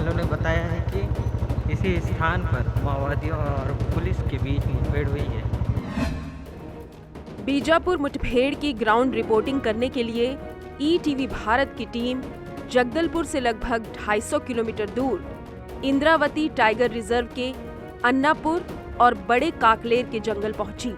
वालों ने बताया है कि इसी स्थान पर माओवादियों और पुलिस के बीच मुठभेड़ हुई है। बीजापुर मुठभेड़ की ग्राउंड रिपोर्टिंग करने के लिए ईटीवी भारत की टीम जगदलपुर से लगभग 250 किलोमीटर दूर इंद्रावती टाइगर रिजर्व के अन्नापुर और बड़े काकलेर के जंगल पहुंची।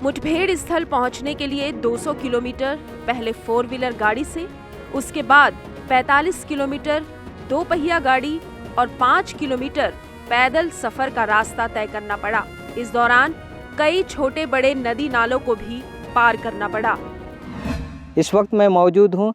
मुठभेड़ स्थल पहुंचने के लिए 200 किलोमीटर पहले 4 व्हीलर गाड़ी से, उसके बाद 45 किलोमीटर 2 पहिया गाड़ी और 5 किलोमीटर पैदल सफर का रास्ता तय करना पड़ा। इस दौरान कई छोटे बड़े नदी नालों को भी पार करना पड़ा। इस वक्त मैं मौजूद हूँ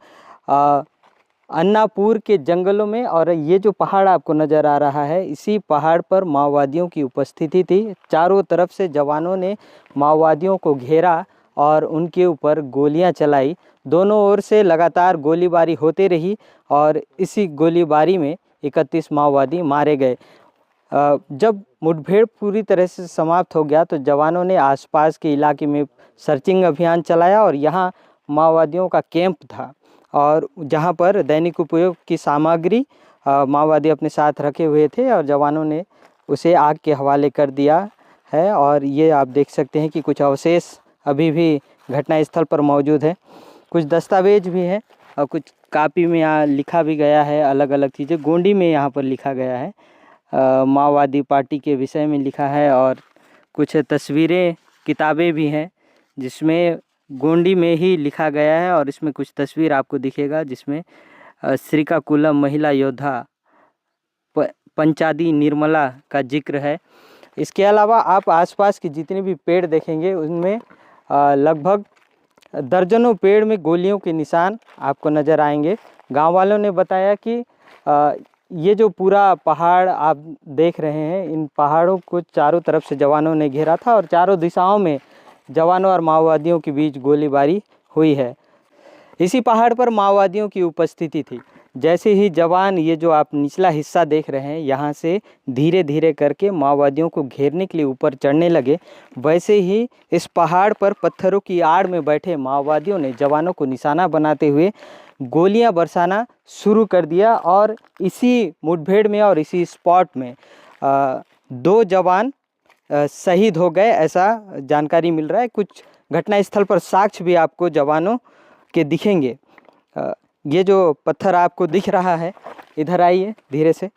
अन्नापुर के जंगलों में, और ये जो पहाड़ आपको नज़र आ रहा है, इसी पहाड़ पर माओवादियों की उपस्थिति थी। चारों तरफ से जवानों ने माओवादियों को घेरा और उनके ऊपर गोलियां चलाई। दोनों ओर से लगातार गोलीबारी होती रही और इसी गोलीबारी में 31 माओवादी मारे गए। जब मुठभेड़ पूरी तरह से समाप्त हो गया तो जवानों ने आसपास के इलाके में सर्चिंग अभियान चलाया और यहाँ माओवादियों का कैंप था, और जहाँ पर दैनिक उपयोग की सामग्री माओवादी अपने साथ रखे हुए थे और जवानों ने उसे आग के हवाले कर दिया है। और ये आप देख सकते हैं कि कुछ अवशेष अभी भी घटनास्थल पर मौजूद है। कुछ दस्तावेज भी हैं और कुछ कापी में यहाँ लिखा भी गया है, अलग अलग चीज़ें गोंडी में यहाँ पर लिखा गया है, माओवादी पार्टी के विषय में लिखा है। और कुछ तस्वीरें किताबें भी हैं जिसमें गोंडी में ही लिखा गया है, और इसमें कुछ तस्वीर आपको दिखेगा जिसमें श्रीकाकुलम महिला योद्धा पंचादी निर्मला का जिक्र है। इसके अलावा आप आसपास के जितने भी पेड़ देखेंगे उनमें लगभग दर्जनों पेड़ में गोलियों के निशान आपको नज़र आएंगे। गांव वालों ने बताया कि ये जो पूरा पहाड़ आप देख रहे हैं, इन पहाड़ों को चारों तरफ से जवानों ने घेरा था और चारों दिशाओं में जवानों और माओवादियों के बीच गोलीबारी हुई है। इसी पहाड़ पर माओवादियों की उपस्थिति थी। जैसे ही जवान, ये जो आप निचला हिस्सा देख रहे हैं, यहाँ से धीरे धीरे करके माओवादियों को घेरने के लिए ऊपर चढ़ने लगे, वैसे ही इस पहाड़ पर पत्थरों की आड़ में बैठे माओवादियों ने जवानों को निशाना बनाते हुए गोलियां बरसाना शुरू कर दिया। और इसी मुठभेड़ में और इसी स्पॉट में 2 जवान शहीद हो गए, ऐसा जानकारी मिल रहा है। कुछ घटनास्थल पर साक्ष्य भी आपको जवानों के दिखेंगे। ये जो पत्थर आपको दिख रहा है, इधर आइए धीरे से।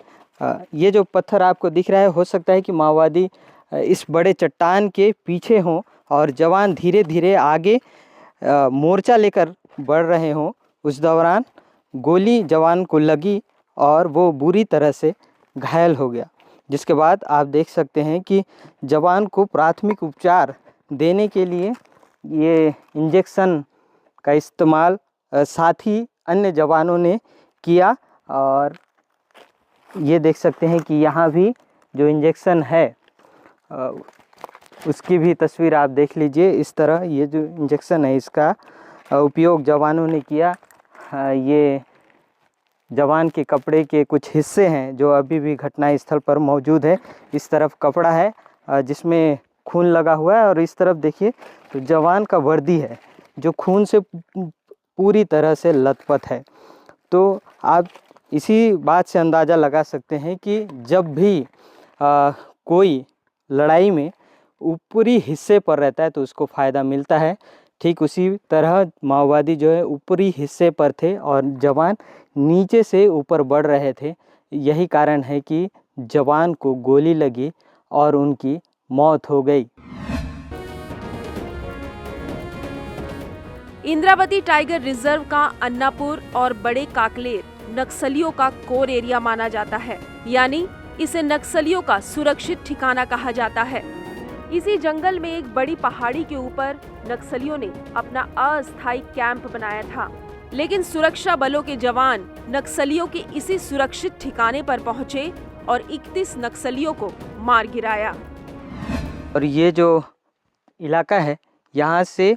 ये जो पत्थर आपको दिख रहा है, हो सकता है कि माओवादी इस बड़े चट्टान के पीछे हों और जवान धीरे धीरे आगे मोर्चा लेकर बढ़ रहे हों। उस दौरान गोली जवान को लगी और वो बुरी तरह से घायल हो गया, जिसके बाद आप देख सकते हैं कि जवान को प्राथमिक उपचार देने के लिए ये इंजेक्शन का इस्तेमाल साथी अन्य जवानों ने किया। और ये देख सकते हैं कि यहाँ भी जो इंजेक्शन है उसकी भी तस्वीर आप देख लीजिए। इस तरह ये जो इंजेक्शन है इसका उपयोग जवानों ने किया। ये जवान के कपड़े के कुछ हिस्से हैं जो अभी भी घटनास्थल पर मौजूद है। इस तरफ कपड़ा है जिसमें खून लगा हुआ है, और इस तरफ देखिए तो जवान का वर्दी है जो खून से पूरी तरह से लथपथ है। तो आप इसी बात से अंदाज़ा लगा सकते हैं कि जब भी कोई लड़ाई में ऊपरी हिस्से पर रहता है तो उसको फ़ायदा मिलता है। ठीक उसी तरह माओवादी जो है ऊपरी हिस्से पर थे और जवान नीचे से ऊपर बढ़ रहे थे। यही कारण है कि जवान को गोली लगी और उनकी मौत हो गई। इंद्रावती टाइगर रिजर्व का अन्नापुर और बड़े काकलेर नक्सलियों का कोर एरिया माना जाता है, यानी इसे नक्सलियों का सुरक्षित ठिकाना कहा जाता है। इसी जंगल में एक बड़ी पहाड़ी के ऊपर नक्सलियों ने अपना अस्थायी कैंप बनाया था, लेकिन सुरक्षा बलों के जवान नक्सलियों के इसी सुरक्षित ठिकाने पर पहुंचे और 31 नक्सलियों को मार गिराया। और ये जो इलाका है, यहाँ से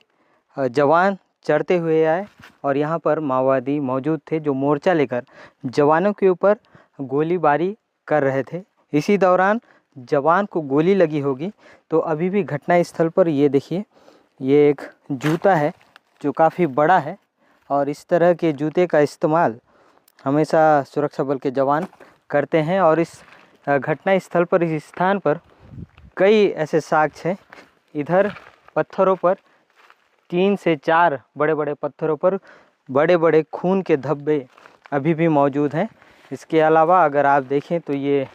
जवान चढ़ते हुए आए और यहाँ पर माओवादी मौजूद थे जो मोर्चा लेकर जवानों के ऊपर गोलीबारी कर रहे थे। इसी दौरान जवान को गोली लगी होगी। तो अभी भी घटनास्थल पर ये देखिए, ये एक जूता है जो काफ़ी बड़ा है, और इस तरह के जूते का इस्तेमाल हमेशा सुरक्षा बल के जवान करते हैं। और इस घटना स्थल पर, इस स्थान पर कई ऐसे साक्ष्य हैं। इधर पत्थरों पर 3 से 4 बड़े बड़े पत्थरों पर बड़े बड़े खून के धब्बे अभी भी मौजूद हैं। इसके अलावा अगर आप देखें तो ये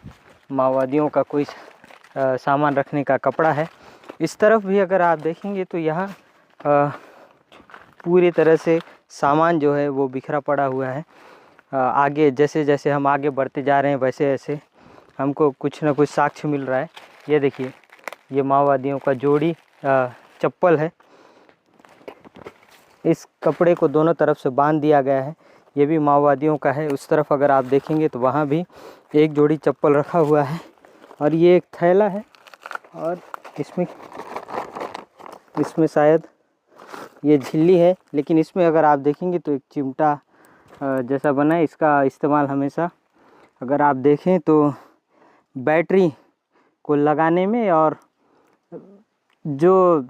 माओवादियों का कोई सामान रखने का कपड़ा है। इस तरफ भी अगर आप देखेंगे तो यहाँ पूरी तरह से सामान जो है वो बिखरा पड़ा हुआ है। आगे जैसे जैसे हम आगे बढ़ते जा रहे हैं वैसे वैसे हमको कुछ ना कुछ साक्ष्य मिल रहा है। ये देखिए, ये माओवादियों का जोड़ी चप्पल है। इस कपड़े को दोनों तरफ से बांध दिया गया है, ये भी माओवादियों का है। उस तरफ अगर आप देखेंगे तो वहाँ भी एक जोड़ी चप्पल रखा हुआ है। और ये एक थैला है और इसमें शायद ये झिल्ली है, लेकिन इसमें अगर आप देखेंगे तो एक चिमटा जैसा बना है। इसका इस्तेमाल हमेशा अगर आप देखें तो बैटरी को लगाने में और जो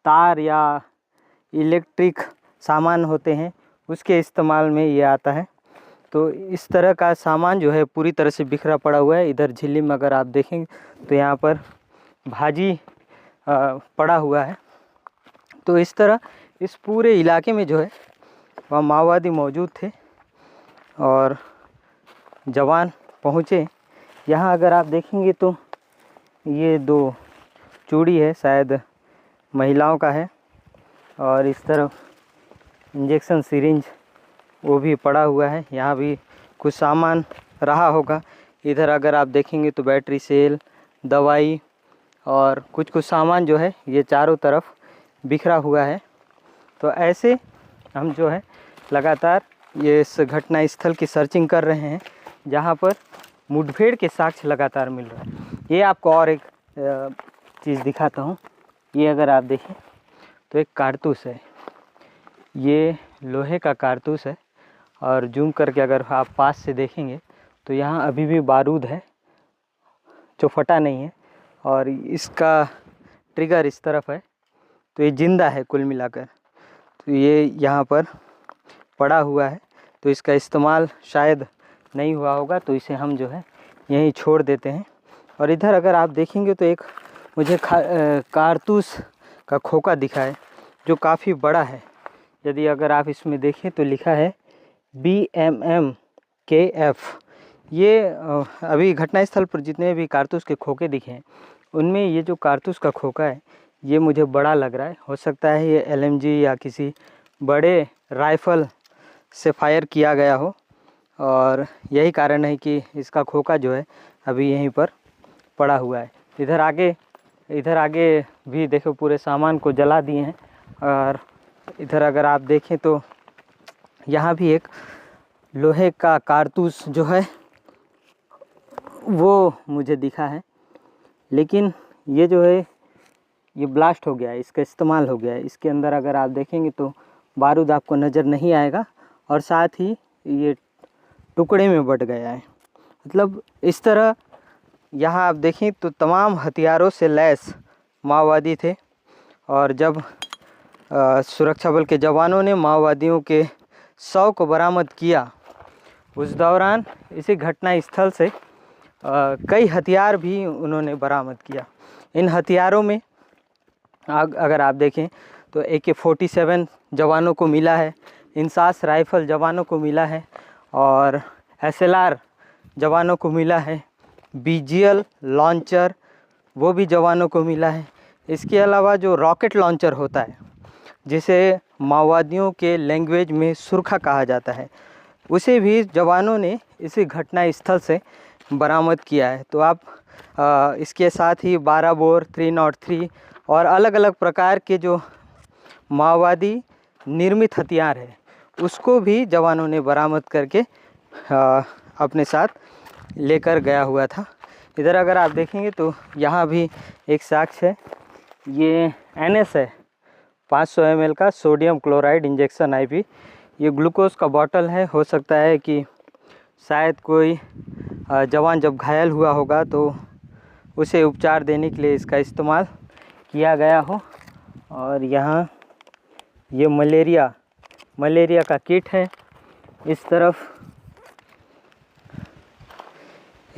तार या इलेक्ट्रिक सामान होते हैं उसके इस्तेमाल में ये आता है। तो इस तरह का सामान जो है पूरी तरह से बिखरा पड़ा हुआ है। इधर झिल्ली में अगर आप देखेंगे तो यहाँ पर भाजी पड़ा हुआ है। तो इस तरह इस पूरे इलाके में जो है वह माओवादी मौजूद थे और जवान पहुँचे। यहाँ अगर आप देखेंगे तो ये 2 चूड़ी है, शायद महिलाओं का है। और इस तरफ इंजेक्शन सिरिंज वो भी पड़ा हुआ है। यहाँ भी कुछ सामान रहा होगा। इधर अगर आप देखेंगे तो बैटरी सेल, दवाई और कुछ सामान जो है ये चारों तरफ बिखरा हुआ है। तो ऐसे हम जो है लगातार ये इस घटना स्थल की सर्चिंग कर रहे हैं जहाँ पर मुठभेड़ के साक्ष्य लगातार मिल रहा है। ये आपको और एक चीज़ दिखाता हूँ। ये अगर आप देखें तो एक कारतूस है, ये लोहे का कारतूस है। और जूम करके अगर आप पास से देखेंगे तो यहाँ अभी भी बारूद है जो फटा नहीं है। और इसका ट्रिगर इस तरफ है, तो ये ज़िंदा है कुल मिलाकर। तो ये यहाँ पर पड़ा हुआ है, तो इसका इस्तेमाल शायद नहीं हुआ होगा, तो इसे हम जो है यहीं छोड़ देते हैं। और इधर अगर आप देखेंगे तो एक मुझे कारतूस का खोखा दिखा है जो काफ़ी बड़ा है। यदि अगर आप इसमें देखें तो लिखा है BMMKF। ये अभी घटनास्थल पर जितने भी कारतूस के खोखे दिखे हैं उनमें ये जो कारतूस का खोखा है ये मुझे बड़ा लग रहा है। हो सकता है ये LMG या किसी बड़े राइफल से फायर किया गया हो, और यही कारण है कि इसका खोखा जो है अभी यहीं पर पड़ा हुआ है। इधर आगे भी देखो पूरे सामान को जला दिए हैं। और इधर अगर आप देखें तो यहाँ भी एक लोहे का कारतूस जो है वो मुझे दिखा है, लेकिन ये जो है ये ब्लास्ट हो गया है, इसका इस्तेमाल हो गया है। इसके अंदर अगर आप देखेंगे तो बारूद आपको नज़र नहीं आएगा और साथ ही ये टुकड़े में बट गया है। मतलब इस तरह यहाँ आप देखें तो तमाम हथियारों से लैस माओवादी थे। और जब सुरक्षा बल के जवानों ने माओवादियों के 100 को बरामद किया, उस दौरान इसी घटना स्थल से कई हथियार भी उन्होंने बरामद किया। इन हथियारों में अगर आप देखें तो AK-47 जवानों को मिला है, इंसास राइफल जवानों को मिला है, और SLR जवानों को मिला है, BGL लॉन्चर वो भी जवानों को मिला है। इसके अलावा जो रॉकेट लॉन्चर होता है, जिसे माओवादियों के लैंग्वेज में सुरखा कहा जाता है, उसे भी जवानों ने इसी घटना स्थल से बरामद किया है। तो आप इसके साथ ही 12 बोर 303 और अलग अलग प्रकार के जो माओवादी निर्मित हथियार है उसको भी जवानों ने बरामद करके अपने साथ लेकर गया हुआ था। इधर अगर आप देखेंगे तो यहाँ भी एक साक्ष्य है, ये NS है 500 ml का सोडियम क्लोराइड इंजेक्शन IP। ये ग्लूकोज का बॉटल है। हो सकता है कि शायद कोई जवान जब घायल हुआ होगा तो उसे उपचार देने के लिए इसका इस्तेमाल किया गया हो। और यहाँ ये मलेरिया का किट है। इस तरफ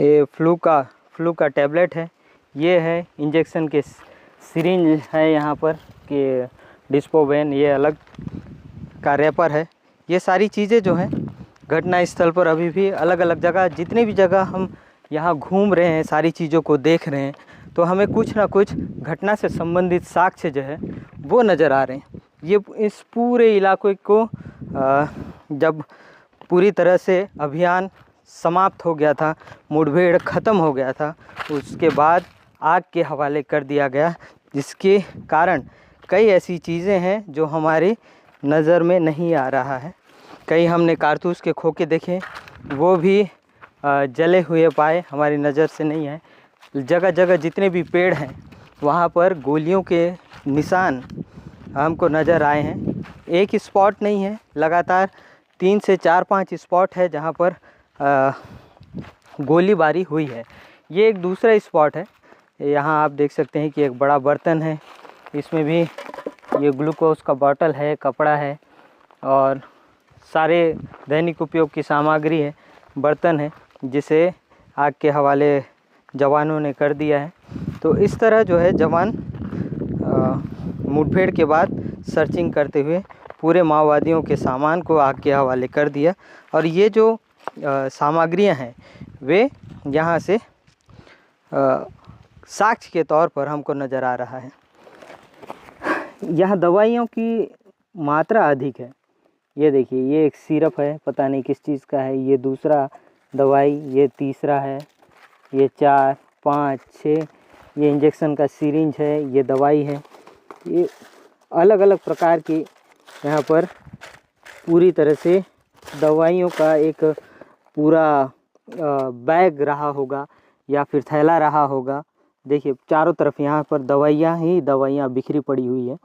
ये फ्लू का टैबलेट है, ये है इंजेक्शन के सिरिंज है यहाँ पर कि डिस्पोवेन, ये अलग का रैपर है। ये सारी चीज़ें जो हैं घटना स्थल पर अभी भी अलग अलग जगह, जितनी भी जगह हम यहाँ घूम रहे हैं, सारी चीज़ों को देख रहे हैं, तो हमें कुछ ना कुछ घटना से संबंधित साक्ष्य जो है वो नज़र आ रहे हैं। ये इस पूरे इलाके को जब पूरी तरह से अभियान समाप्त हो गया था, मुठभेड़ ख़त्म हो गया था, उसके बाद आग के हवाले कर दिया गया, जिसके कारण कई ऐसी चीज़ें हैं जो हमारी नज़र में नहीं आ रहा है। कई हमने कारतूस के खोखे देखे, वो भी जले हुए पाए, हमारी नज़र से नहीं है। जगह जगह जितने भी पेड़ हैं वहाँ पर गोलियों के निशान हमको नज़र आए हैं। एक स्पॉट नहीं है, लगातार 3 से 4-5 स्पॉट है जहाँ पर गोलीबारी हुई है। ये एक दूसरा स्पॉट है, यहाँ आप देख सकते हैं कि एक बड़ा बर्तन है, इसमें भी ये ग्लूकोज का बॉटल है, कपड़ा है और सारे दैनिक उपयोग की सामग्री है, बर्तन है, जिसे आग के हवाले जवानों ने कर दिया है। तो इस तरह जो है जवान मुठभेड़ के बाद सर्चिंग करते हुए पूरे माओवादियों के सामान को आग के हवाले कर दिया और ये जो सामग्रियां हैं वे यहाँ से साक्ष्य के तौर पर हमको नज़र आ रहा है। यहाँ दवाइयों की मात्रा अधिक है। ये देखिए, ये एक सिरप है, पता नहीं किस चीज़ का है, ये दूसरा दवाई, ये तीसरा है, ये 4, 5, 6, ये इंजेक्शन का सिरिंज है, ये दवाई है। ये अलग अलग प्रकार की यहाँ पर पूरी तरह से दवाइयों का एक पूरा बैग रहा होगा या फिर थैला रहा होगा। देखिए चारों तरफ यहाँ पर दवाइयाँ ही दवाइयाँ बिखरी पड़ी हुई है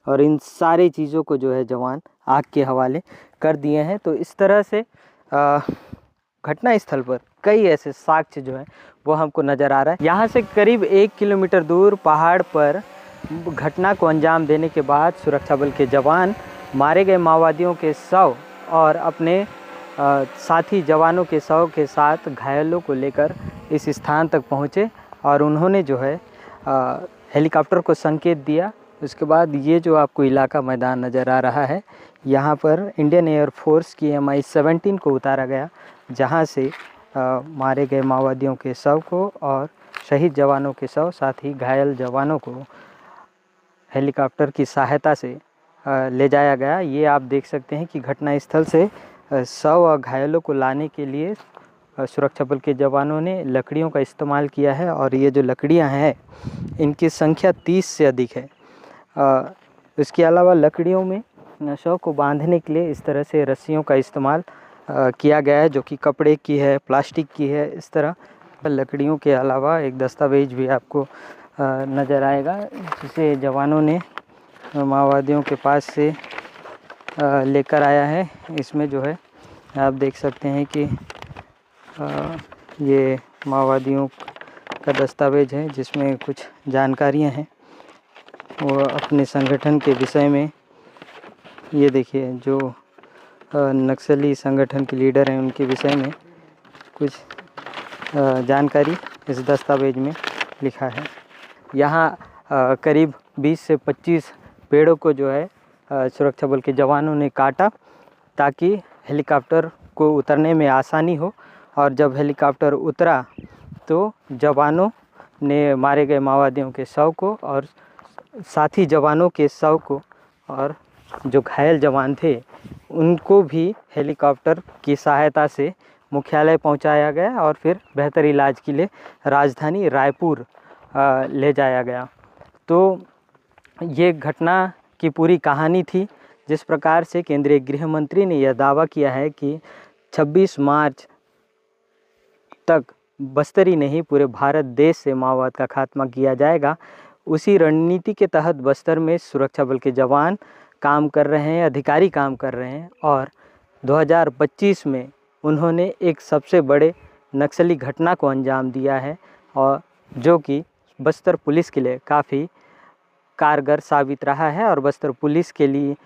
और इन सारी चीज़ों को जो है जवान आग के हवाले कर दिए हैं। तो इस तरह से घटना स्थल पर कई ऐसे साक्ष्य जो है वो हमको नज़र आ रहा है। यहाँ से करीब 1 किलोमीटर दूर पहाड़ पर घटना को अंजाम देने के बाद सुरक्षा बल के जवान मारे गए माओवादियों के शव और अपने साथी जवानों के शव के साथ घायलों को लेकर इस स्थान तक पहुँचे और उन्होंने जो है हेलीकॉप्टर को संकेत दिया। उसके बाद ये जो आपको इलाका मैदान नज़र आ रहा है, यहाँ पर इंडियन एयरफोर्स की Mi-17 को उतारा गया, जहाँ से मारे गए माओवादियों के शव को और शहीद जवानों के शव, साथ ही घायल जवानों को हेलीकॉप्टर की सहायता से ले जाया गया। ये आप देख सकते हैं कि घटनास्थल से शव और घायलों को लाने के लिए सुरक्षा बल के जवानों ने लकड़ियों का इस्तेमाल किया है और ये जो लकड़ियां हैं इनकी संख्या 30 से अधिक है। इसके अलावा लकड़ियों में शव को बांधने के लिए इस तरह से रस्सियों का इस्तेमाल किया गया है, जो कि कपड़े की है, प्लास्टिक की है। इस तरह लकड़ियों के अलावा एक दस्तावेज भी आपको नज़र आएगा, जिसे जवानों ने माओवादियों के पास से लेकर आया है। इसमें जो है आप देख सकते हैं कि ये माओवादियों का दस्तावेज है, जिसमें कुछ जानकारियां हैं वो अपने संगठन के विषय में। ये देखिए, जो नक्सली संगठन के लीडर हैं उनके विषय में कुछ जानकारी इस दस्तावेज में लिखा है। यहाँ करीब 20 से 25 पेड़ों को जो है सुरक्षा बल के जवानों ने काटा ताकि हेलीकॉप्टर को उतरने में आसानी हो, और जब हेलीकॉप्टर उतरा तो जवानों ने मारे गए माओवादियों के शव को और साथी जवानों के शव को और जो घायल जवान थे उनको भी हेलीकॉप्टर की सहायता से मुख्यालय पहुंचाया गया और फिर बेहतर इलाज के लिए राजधानी रायपुर ले जाया गया। तो ये घटना की पूरी कहानी थी। जिस प्रकार से केंद्रीय गृह मंत्री ने यह दावा किया है कि 26 मार्च तक बस्तर ही नहीं पूरे भारत देश से माओवाद का खात्मा किया जाएगा, उसी रणनीति के तहत बस्तर में सुरक्षा बल के जवान काम कर रहे हैं, अधिकारी काम कर रहे हैं और 2025 में उन्होंने एक सबसे बड़े नक्सली घटना को अंजाम दिया है, और जो कि बस्तर पुलिस के लिए काफ़ी कारगर साबित रहा है और बस्तर पुलिस के लिए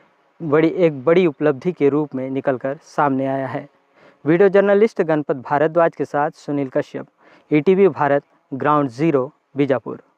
एक बड़ी उपलब्धि के रूप में निकलकर सामने आया है। वीडियो जर्नलिस्ट गणपत भारद्वाज के साथ Sunil Kashyap, ETV Bharat, ground zero, Bijapur.